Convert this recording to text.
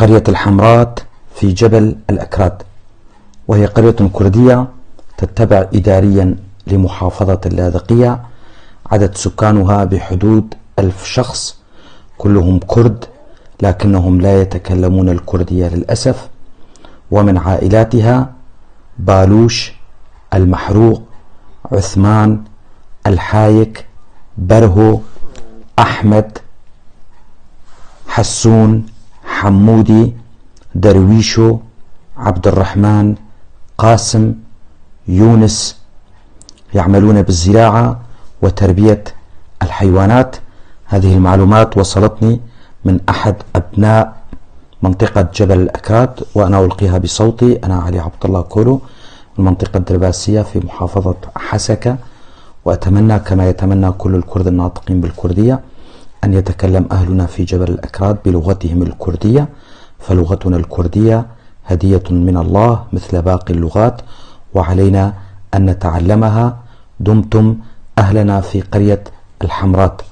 قرية الحمرات في جبل الأكراد، وهي قرية كردية تتبع إداريا لمحافظة اللاذقية، عدد سكانها بحدود 1000 شخص، كلهم كرد لكنهم لا يتكلمون الكردية للأسف. ومن عائلاتها بالوش، المحروق، عثمان، الحايك، برهو، أحمد، حسون، حمودي، درويشو، عبد الرحمن، قاسم، يونس، يعملون بالزراعة وتربية الحيوانات. هذه المعلومات وصلتني من أحد أبناء منطقة جبل الأكراد، وأنا ألقيها بصوتي. أنا علي عبد الله كولو من منطقة درباسية في محافظة حسكة، وأتمنى كما يتمنى كل الكرد الناطقين بالكردية أن يتكلم أهلنا في جبل الأكراد بلغتهم الكردية، فلغتنا الكردية هدية من الله مثل باقي اللغات، وعلينا أن نتعلمها. دمتم أهلنا في قرية الحمرات.